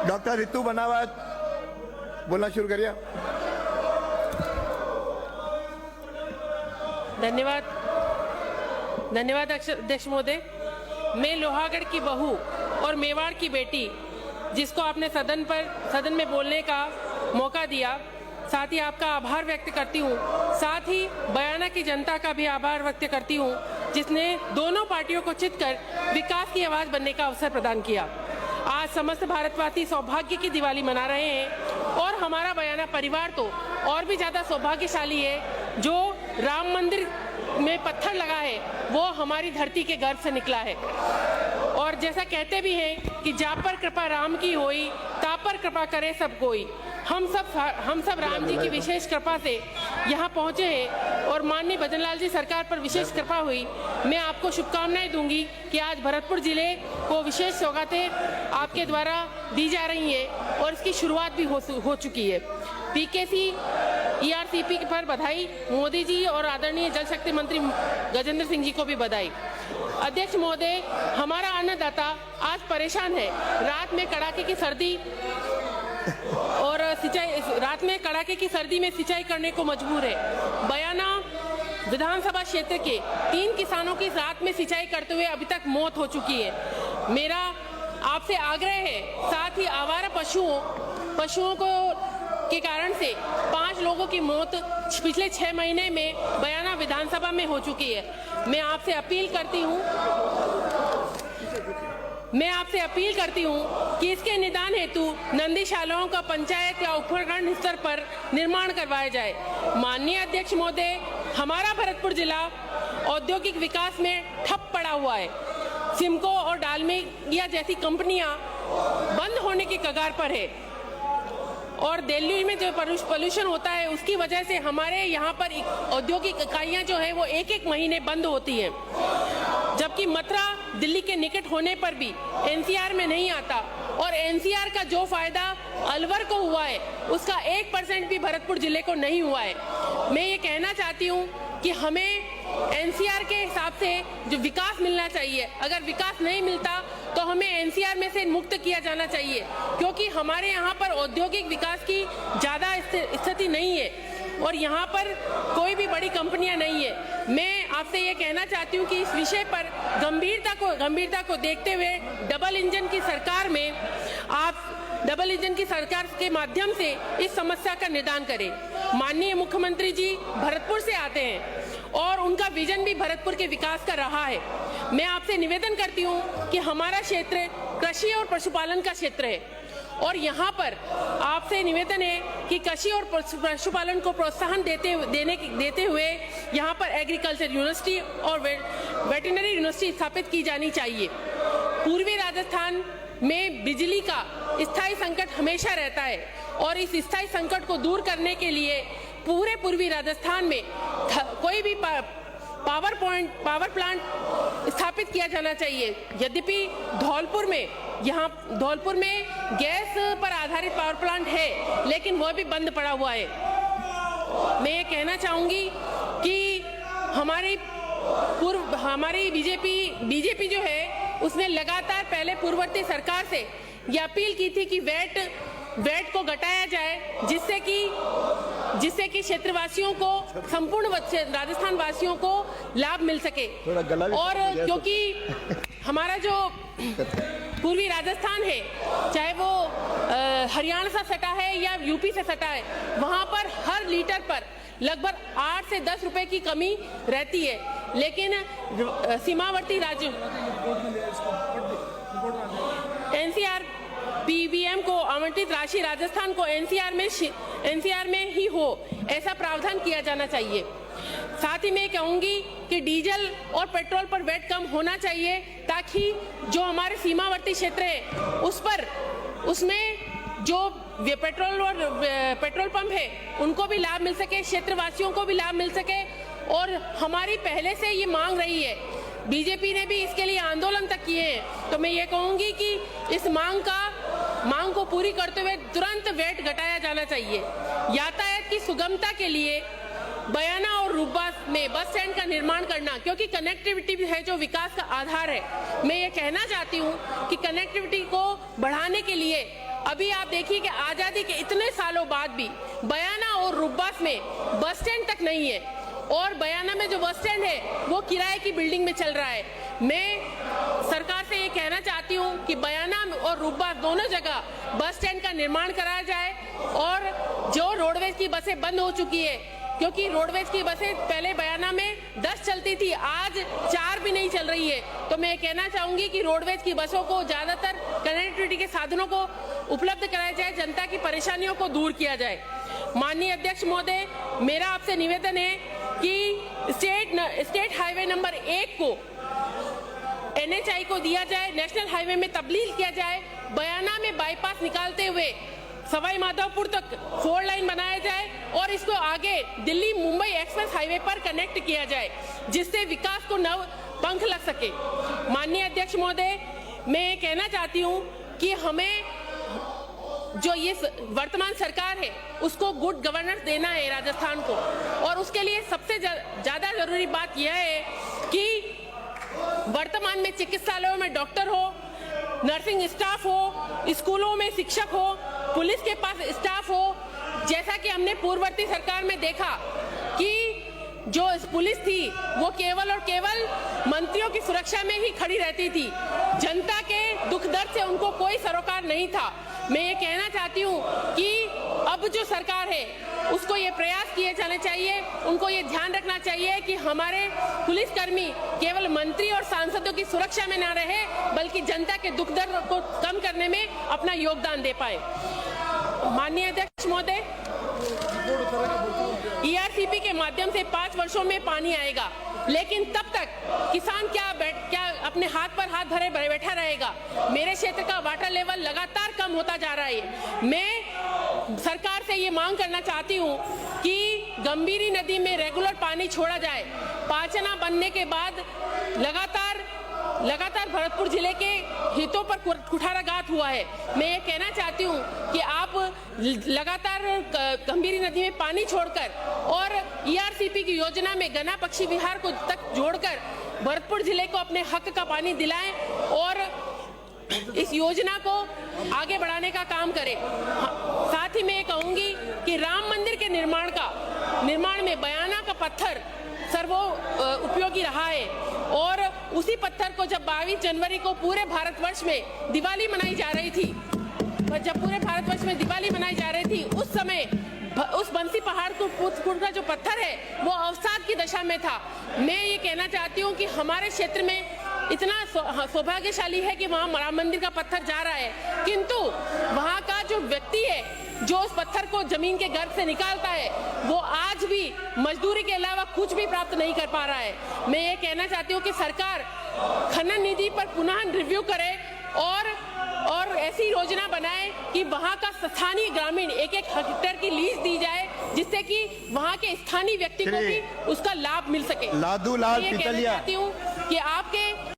Doctor Ritu बनावत बोलना शुरू करिए। धन्यवाद धन्यवाद अध्यक्ष महोदय। मैं लोहागढ़ की बहू और मेवाड़ की बेटी, जिसको आपने सदन में बोलने का मौका दिया, साथ ही आपका आभार व्यक्त करती हूँ। साथ ही बयाना की जनता का भी आभार व्यक्त करती हूँ, जिसने दोनों पार्टियों को चितकर विकास की आवाज बनने का अवसर प्रदान किया। आज समस्त भारतवासी सौभाग्य की दिवाली मना रहे हैं और हमारा बयाना परिवार तो और भी ज्यादा सौभाग्यशाली है। जो राम मंदिर में पत्थर लगा है वो हमारी धरती के गर्भ से निकला है। और जैसा कहते भी हैं कि जा पर कृपा राम की होई, ता पर कृपा करे सब कोई। हम सब राम जी की विशेष कृपा से यहाँ पहुँचे हैं और माननीय भजनलाल जी सरकार पर विशेष कृपा हुई। मैं आपको शुभकामनाएं दूंगी कि आज भरतपुर जिले को विशेष सौगातें आपके द्वारा दी जा रही हैं और इसकी शुरुआत भी हो चुकी है। पीकेसी ईआरसीपी पर बधाई। मोदी जी और आदरणीय जल शक्ति मंत्री गजेंद्र सिंह जी को भी बधाई। अध्यक्ष महोदय, हमारा अन्नदाता आज परेशान है। रात में कड़ाके की सर्दी में सिंचाई करने को मजबूर है। बयाना विधानसभा क्षेत्र के 3 किसानों की रात में सिंचाई करते हुए अभी तक मौत हो चुकी है। मेरा आपसे आग्रह है, साथ ही आवारा पशुओं को के कारण से 5 लोगों की मौत पिछले 6 महीने में बयाना विधानसभा में हो चुकी है। मैं आपसे अपील करती हूँ कि इसके निदान हेतु नंदीशालाओं का पंचायत या उपखंड स्तर पर निर्माण करवाया जाए। माननीय अध्यक्ष महोदय, हमारा भरतपुर जिला औद्योगिक विकास में ठप पड़ा हुआ है। सिमको और डालमिया जैसी कंपनियां बंद होने की कगार पर है और दिल्ली में जो पोल्यूशन होता है उसकी वजह से हमारे यहाँ पर औद्योगिक इकाइयाँ जो है वो एक महीने बंद होती हैं, जबकि मथुरा दिल्ली के निकट होने पर भी एनसीआर में नहीं आता। और एनसीआर का जो फायदा अलवर को हुआ है उसका 1% भी भरतपुर जिले को नहीं हुआ है। मैं ये कहना चाहती हूँ कि हमें एनसीआर के हिसाब से जो विकास मिलना चाहिए, अगर विकास नहीं मिलता तो हमें एनसीआर में से मुक्त किया जाना चाहिए, क्योंकि हमारे यहाँ पर औद्योगिक विकास की ज़्यादा स्थिति नहीं है और यहाँ पर कोई भी बड़ी कंपनियां नहीं है। मैं आपसे ये कहना चाहती हूँ कि इस विषय पर गंभीरता को देखते हुए डबल इंजन की सरकार के माध्यम से इस समस्या का निदान करें। माननीय मुख्यमंत्री जी भरतपुर से आते हैं और उनका विजन भी भरतपुर के विकास का रहा है। मैं आपसे निवेदन करती हूँ कि हमारा क्षेत्र कृषि और पशुपालन का क्षेत्र है और यहाँ पर आपसे निवेदन है कि कृषि और पशुपालन को प्रोत्साहन देते हुए यहाँ पर एग्रीकल्चर यूनिवर्सिटी और वेटरनरी यूनिवर्सिटी स्थापित की जानी चाहिए। पूर्वी राजस्थान में बिजली का स्थायी संकट हमेशा रहता है और इस स्थायी संकट को दूर करने के लिए पूरे पूर्वी राजस्थान में कोई भी पावर प्लांट स्थापित किया जाना चाहिए। यद्यपि धौलपुर में गैस पर आधारित पावर प्लांट है, लेकिन वह भी बंद पड़ा हुआ है। मैं ये कहना चाहूंगी कि हमारी बीजेपी जो है उसने लगातार पहले पूर्ववर्ती सरकार से ये अपील की थी कि वैट को घटाया जाए, जिससे कि क्षेत्रवासियों को, संपूर्ण राजस्थान वासियों को लाभ मिल सके। और क्योंकि हमारा जो पूर्वी राजस्थान है, चाहे वो हरियाणा से सटा है या यूपी से सटा है, वहां पर हर लीटर पर लगभग 8 से 10 रुपए की कमी रहती है, लेकिन सीमावर्ती राज्य एनसीआर पीवीएम को आवंटित राशि राजस्थान को एनसीआर में ही हो, ऐसा प्रावधान किया जाना चाहिए। साथ ही मैं कहूंगी कि डीजल और पेट्रोल पर वैट कम होना चाहिए, ताकि जो हमारे सीमावर्ती क्षेत्र है उसमें जो पेट्रोल पंप है उनको भी लाभ मिल सके, क्षेत्रवासियों को भी लाभ मिल सके। और हमारी पहले से ये मांग रही है, बीजेपी ने भी इसके लिए आंदोलन तक किए हैं, तो मैं ये कहूंगी कि इस मांग को पूरी करते हुए तुरंत वैट घटाया जाना चाहिए। यातायात की सुगमता के लिए बयाना और रूपबास में बस स्टैंड का निर्माण करना, क्योंकि कनेक्टिविटी भी है जो विकास का आधार है। मैं ये कहना चाहती हूँ कि कनेक्टिविटी को बढ़ाने के लिए अभी आप देखिए कि आजादी के इतने सालों बाद भी बयाना और रुब्बास में बस स्टैंड तक नहीं है, और बयाना में जो बस स्टैंड है वो किराए की बिल्डिंग में चल रहा है। मैं सरकार से ये कहना चाहती हूँ कि बयाना और रुब्बास दोनों जगह बस स्टैंड का निर्माण कराया जाए, और जो रोडवेज की बसें बंद हो चुकी है, क्योंकि रोडवेज की बसें पहले बयाना में 10 चलती थी, आज 4 भी नहीं चल रही है। तो मैं कहना चाहूंगी कि रोडवेज की बसों को ज्यादातर कनेक्टिविटी के साधनों को उपलब्ध कराया जाए, जनता की परेशानियों को दूर किया जाए। माननीय अध्यक्ष महोदय, मेरा आपसे निवेदन है कि स्टेट हाईवे नंबर 1 को NHAI को दिया जाए, नेशनल हाईवे में तब्दील किया जाए, बयाना में बाईपास निकालते हुए सवाई माधोपुर तक 4 लाइन बनाया जाए, और इसको आगे दिल्ली मुंबई एक्सप्रेस हाईवे पर कनेक्ट किया जाए, जिससे विकास को नव पंख लग सके। माननीय अध्यक्ष महोदय, मैं कहना चाहती हूँ कि हमें जो ये वर्तमान सरकार है उसको गुड गवर्नेंस देना है राजस्थान को, और उसके लिए सबसे ज्यादा जरूरी बात यह है कि वर्तमान में चिकित्सालयों में डॉक्टर हो, नर्सिंग स्टाफ हो, स्कूलों में शिक्षक हो, पुलिस के पास स्टाफ हो। जैसा कि हमने पूर्ववर्ती सरकार में देखा कि जो पुलिस थी वो केवल और केवल मंत्रियों की सुरक्षा में ही खड़ी रहती थी, जनता के दुख दर्द से उनको कोई सरोकार नहीं था। मैं ये कहना चाहती हूँ कि अब जो सरकार है उसको ये प्रयास किए जाने चाहिए, उनको ये ध्यान रखना चाहिए कि हमारे पुलिसकर्मी केवल मंत्री और सांसदों की सुरक्षा में न रहे, बल्कि जनता के दुख दर्द को कम करने में अपना योगदान दे पाए। माननीय अध्यक्ष महोदय, ERCP के माध्यम से 5 वर्षों में पानी आएगा, लेकिन तब तक किसान क्या अपने हाथ पर हाथ धरे बैठा रहेगा? मेरे क्षेत्र का वाटर लेवल लगातार कम होता जा रहा है। मैं सरकार से ये मांग करना चाहती हूँ कि गंभीरी नदी में रेगुलर पानी छोड़ा जाए। पाचना बनने के बाद लगातार भरतपुर जिले के हितों पर कुठाराघात हुआ है। मैं ये कहना चाहती हूँ कि आप लगातार गंभीरी नदी में पानी छोड़कर और ERCP की योजना में गना पक्षी विहार को तक जोड़कर भरतपुर जिले को अपने हक का पानी दिलाएं और इस योजना को आगे बढ़ाने का काम करें। साथ ही मैं ये कहूंगी कि राम मंदिर के निर्माण में बयाना का पत्थर सर्वो उपयोगी रहा है, और उसी पत्थर को जब 22 जनवरी को पूरे भारतवर्ष में दिवाली मनाई जा रही थी, उस समय उस बंसी पहाड़ का जो पत्थर है वो अवसाद की दशा में था। मैं ये कहना चाहती हूँ कि हमारे क्षेत्र में इतना सौभाग्यशाली है कि वहाँ राम मंदिर का पत्थर जा रहा है, किंतु वहाँ का जो व्यक्ति है जो उस पत्थर को जमीन के गर्भ से निकालता है वो आज भी मजदूरी के अलावा कुछ भी प्राप्त नहीं कर पा रहा है। मैं ये कहना चाहती हूँ कि सरकार खनन निधि पर पुनः रिव्यू करे और ऐसी योजना बनाए कि वहाँ का स्थानीय ग्रामीण 1-1 हेक्टेयर की लीज दी जाए, जिससे कि वहाँ के स्थानीय व्यक्ति को भी उसका लाभ मिल सके। लादू लाल मैं ये कहना चाहती हूँ कि आपके